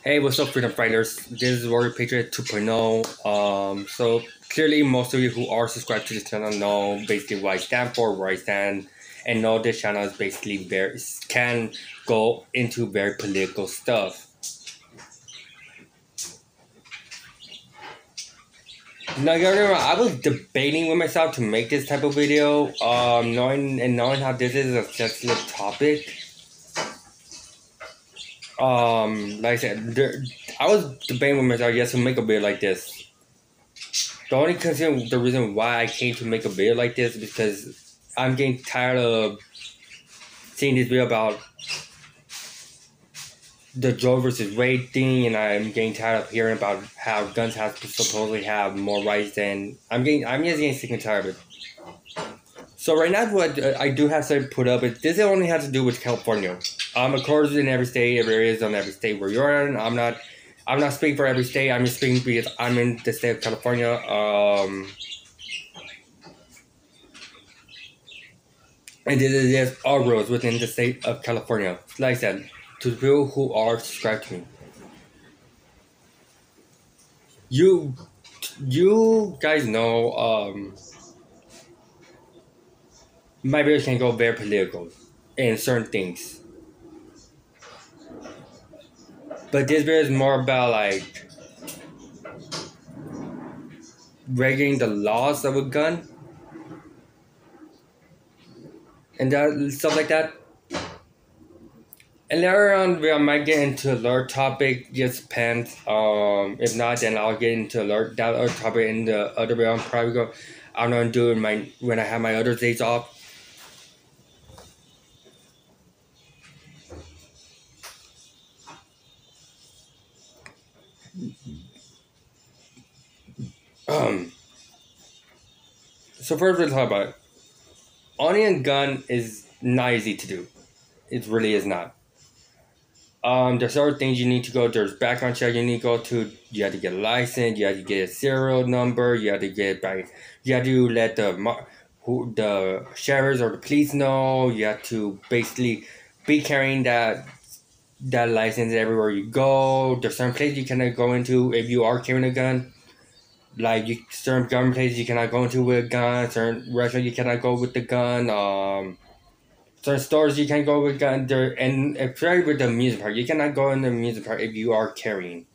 Hey, what's up, freedom fighters? This is Warrior Patriot 2.0. So clearly, most of you who are subscribed to this channel know basically what I stand for, where I stand, and know this channel is basically can go into very political stuff. Now, you know, I was debating with myself to make this type of video, knowing how this is a sensitive topic. Like I said, I was debating with myself just to make a video like this. The only the reason why I came to make a video like this is because I'm getting tired of seeing this video about the Joe versus Wade thing, and I'm getting tired of hearing about how guns have to supposedly have more rights than I'm just getting sick and tired of it. So right now, what I do have something put up, but this only has to do with California. Of course, in every state, every area is on every state where you're in. I'm not speaking for every state. I'm just speaking because I'm in the state of California. And this is just all rules within the state of California. Like I said, to the people who are subscribed to me. You guys know my videos can go very political in certain things. But this video is more about like regulating the laws of a gun and that stuff like that. And later on, I might get into another topic. Just depends. If not, then I'll get into that other topic in the other video. I'm gonna do it when I have my other days off. So first, let's talk about it. Owning a gun is not easy to do. It really is not. There's other things you need to go. There's background check you need to go to. You have to get a license. You have to get a serial number. You have to get back. You have to let the sheriffs or the police know. You have to basically be carrying that license everywhere you go. There's certain places you cannot go into if you are carrying a gun. Like certain government places you cannot go into with a gun. Certain restaurants you cannot go with the gun. Certain stores you can go with gun there, and especially with the amusement park, you cannot go in the amusement park if you are carrying.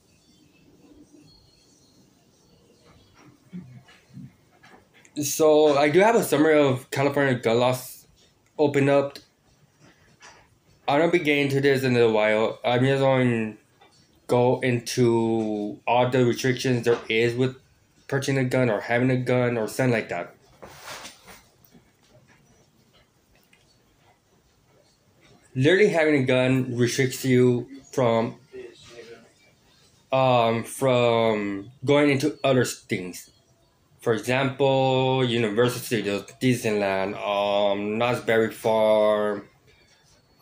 So I do have a summary of California gun laws open up. I'm gonna be getting into this in a while. I'm just going to go into all the restrictions there is with purchasing a gun or having a gun or something like that. Literally having a gun restricts you from going into other things. For example, Universal Studios, Disneyland, Knott's Berry Farm,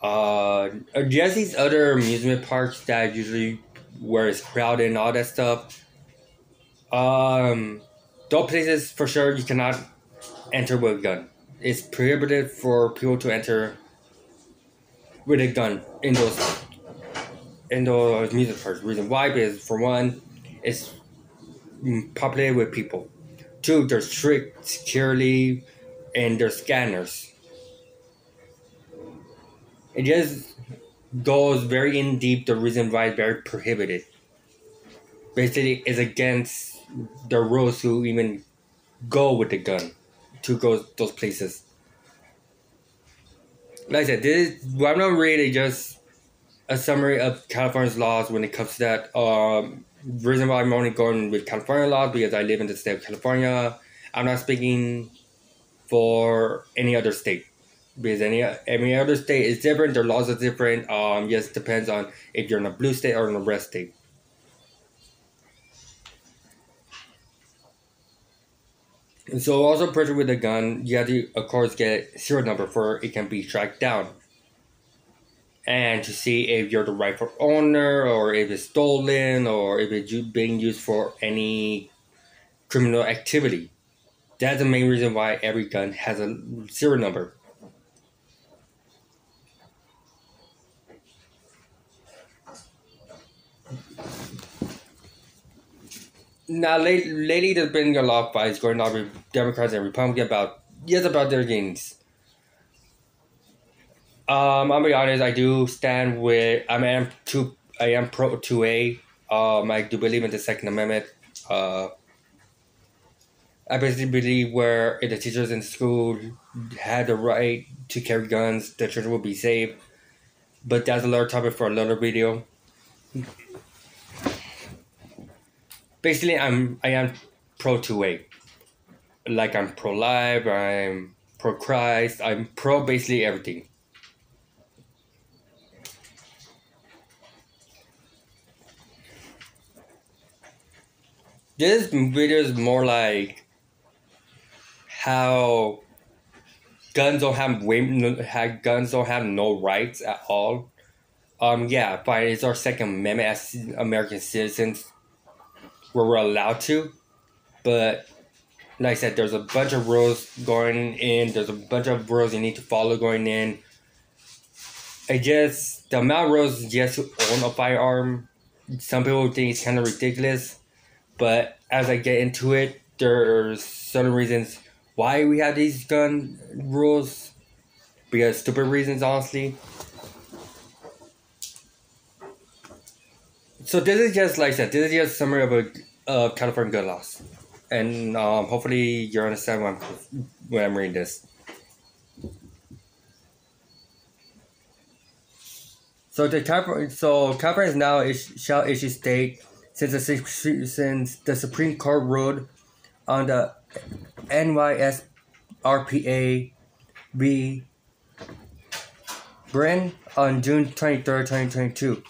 just these other amusement parks that usually where it's crowded and all that stuff. Those places for sure you cannot enter with a gun. It's prohibited for people to enter with a gun in those amusement parks. Reason why is for one, it's populated with people. Two, there's strict security and there's scanners. It just goes very in deep the reason why it's very prohibited. Basically, it's against the rules to even go with the gun to go those places. Like I said, I'm not really just a summary of California's laws when it comes to that. Reason why I'm only going with California laws because I live in the state of California. I'm not speaking for any other state because any other state is different. Their laws are different. Just depends on if you're in a blue state or in a red state. And so also purchase with a gun, you have to of course get a serial number for it can be tracked down. And to see if you're the rightful owner or if it's stolen or if it's being used for any criminal activity. That's the main reason why every gun has a serial number. Now, lately, there's been a lot of fights going on with Democrats and Republicans about their gains. I'll be honest. I do stand with. I am pro 2A. I do believe in the Second Amendment. Uh, I basically believe where if the teachers in school had the right to carry guns, the children would be safe. But that's another topic for another video. Basically, I am pro 2A. Like I'm pro life. I'm pro Christ. I'm pro basically everything. This video is more like how guns don't have no rights at all. Yeah, fine. It's our Second Amendment as American citizens, where we're allowed to. But like I said, there's a bunch of rules going in. There's a bunch of rules you need to follow going in. I guess the amount of rules just to own a firearm, some people think it's kind of ridiculous. But as I get into it, there's certain reasons why we have these gun rules. Because stupid reasons, honestly. So this is just, like I said, this is just a summary of California gun laws. And hopefully you understand when I'm reading this. So California is now shall issue state since the Supreme Court ruled on the NYSRPA v. Brin on June 23rd, 2022.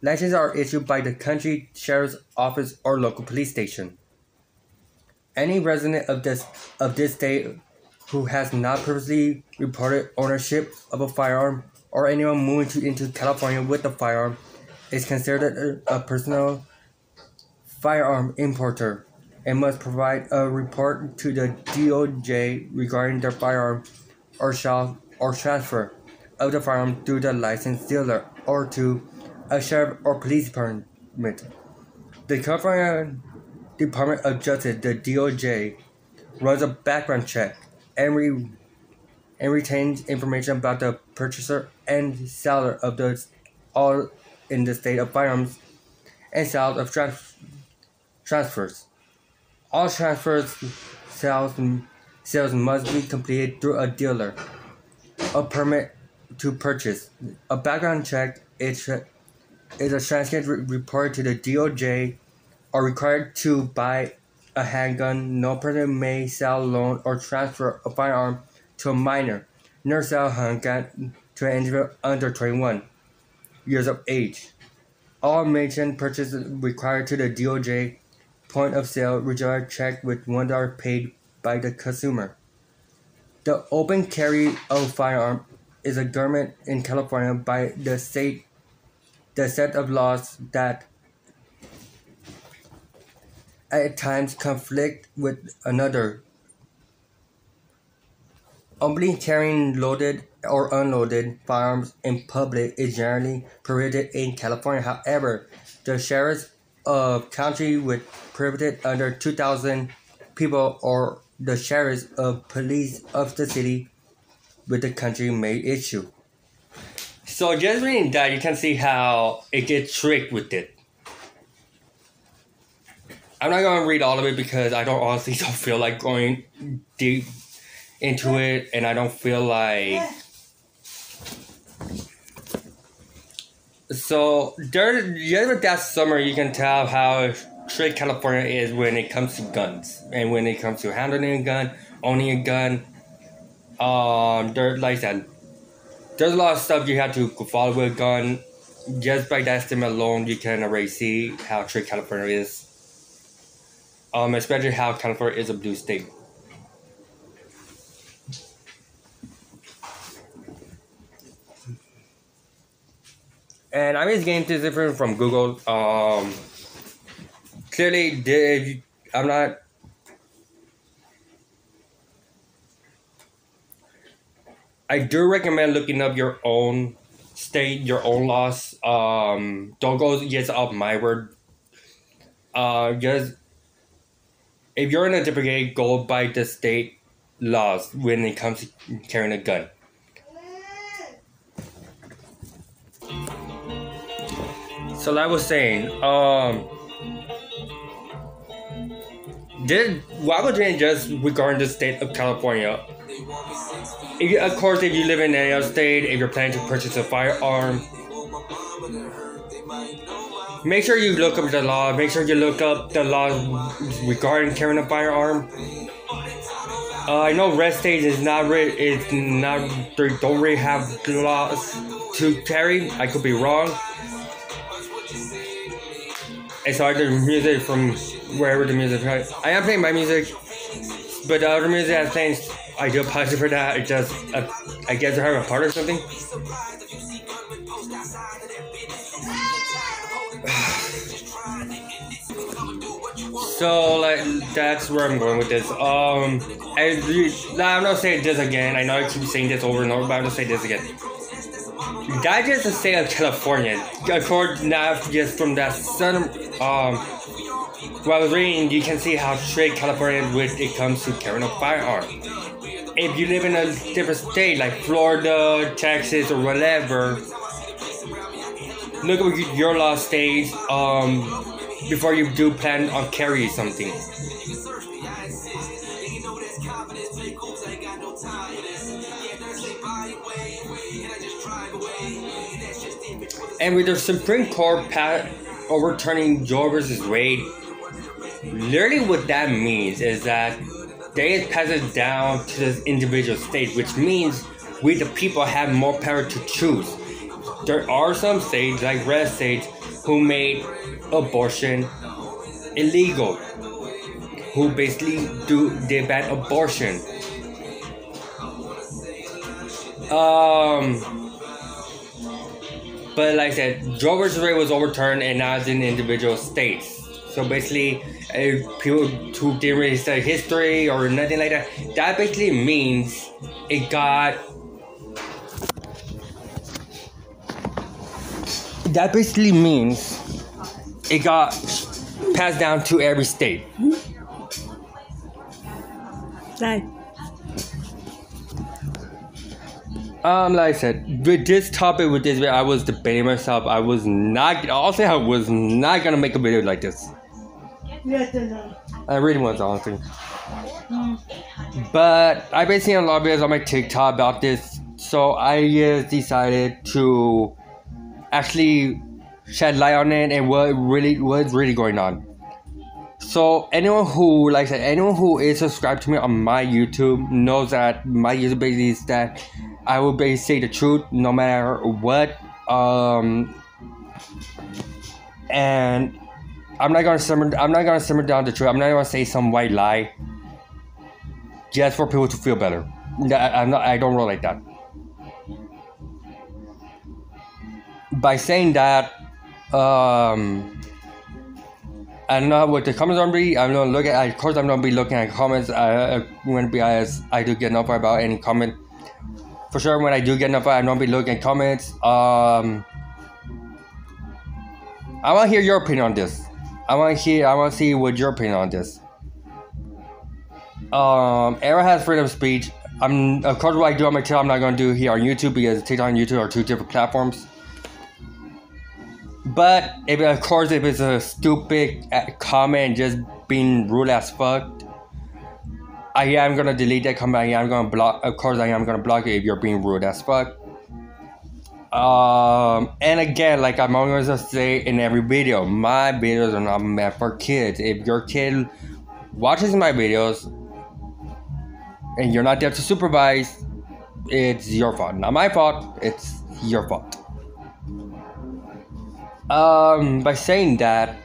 Licenses are issued by the county sheriff's office or local police station. Any resident of this state who has not previously reported ownership of a firearm or anyone moving into California with a firearm is considered a personal firearm importer and must provide a report to the DOJ regarding their firearm or transfer of the firearm through the licensed dealer or to a sheriff or police permit. The California Department of Justice, the DOJ, runs a background check and retains information about the purchaser and seller of all in the state of firearms and sales of transfers. All transfers sales must be completed through a dealer. A permit to purchase. A background check is a transcript report to the DOJ are required to buy a handgun. No person may sell, loan, or transfer a firearm to a minor, nor sell a handgun to an individual under 21 years of age. All mentioned purchases required to the DOJ point of sale register check with $1 paid by the consumer. The open carry of firearm is a government in California by the state. The set of laws that at times conflict with another. Only carrying loaded or unloaded firearms in public is generally prohibited in California. However, the sheriffs of county with prohibited under 2,000 people or the sheriffs of police of the city with the country may issue. So just reading that, you can see how it gets tricked with it. I'm not going to read all of it because I don't feel like going deep into it, and I don't feel like... So, with that summary, you can tell how tricked California is when it comes to guns. And when it comes to handling a gun, owning a gun. Like I said, there's a lot of stuff you have to follow with a gun. Just by that statement alone, you can already see how tricked California is. Especially how California is a blue state. And I'm just getting this different from Google. Clearly, I'm not... I do recommend looking up your own state, your own laws. Don't go just off my word. Just If you're in a different state, go by the state laws when it comes to carrying a gun. So like I was saying, why would you just regarding the state of California? Of course, if you live in any other state, if you're planning to purchase a firearm, make sure you look up the law. Make sure you look up the law regarding carrying a firearm. I know red states is not they don't really have laws to carry. I could be wrong. And so I do music from wherever the music is. I am playing my music, but the other music I'm playing, I do apologize for that. It just, I guess I have a part or something. So like that's where I'm going with this. I'm not saying this again. I know I keep saying this over and over, but I'm gonna say this again. That is the state of California. According not just from that sun. While I was reading, you can see how strict California is when it comes to carrying a firearm. If you live in a different state like Florida, Texas, or whatever, look at your law states before you do plan on carrying something. And with the Supreme Court overturning Roe versus Wade, literally what that means is that they pass it down to the individual state, which means we the people have more power to choose. There are some states, like red states, who made abortion illegal, who basically they ban abortion. But like I said, Roe versus Wade was overturned, and now it's in individual states. So basically, people who didn't really study history or nothing like that, that basically means it got. That basically means it got passed down to every state. Right. Like I said, with this topic, with this video, I was debating myself. I was not gonna make a video like this. I really was, honestly. But I've been seeing a lot of videos on my TikTok about this, so I just decided to actually shed light on it and what's really going on. So anyone who, like I said, anyone who is subscribed to me on my YouTube knows that my YouTube basically is that I will basically say the truth no matter what. And I'm not gonna simmer down the truth. I'm not gonna say some white lie just for people to feel better. I don't roll like that. By saying that, I don't know what the comments are gonna be. I'm gonna look at. Of course, I'm gonna be looking at comments. I'm gonna be honest. I do get notified about any comment. For sure, when I do get notified, I'm gonna be looking at comments. I want to hear your opinion on this. I want to see what your opinion on this. Everyone has freedom of speech. Of course, what I do on my channel, I'm not gonna do here on YouTube because TikTok and YouTube are two different platforms. But if it's a stupid comment just being rude as fuck, I am gonna delete that comment. I am gonna block. Of course, I am gonna block it if you're being rude as fuck. And again, like I'm always gonna say in every video, my videos are not meant for kids. If your kid watches my videos and you're not there to supervise, it's your fault. Not my fault. It's your fault. By saying that,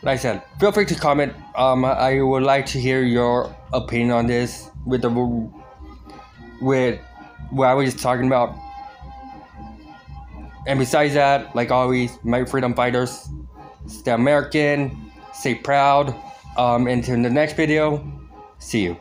like I said, feel free to comment. I would like to hear your opinion on this with what I was just talking about. And besides that, like always, my freedom fighters, stay American, stay proud. Until the next video, see you.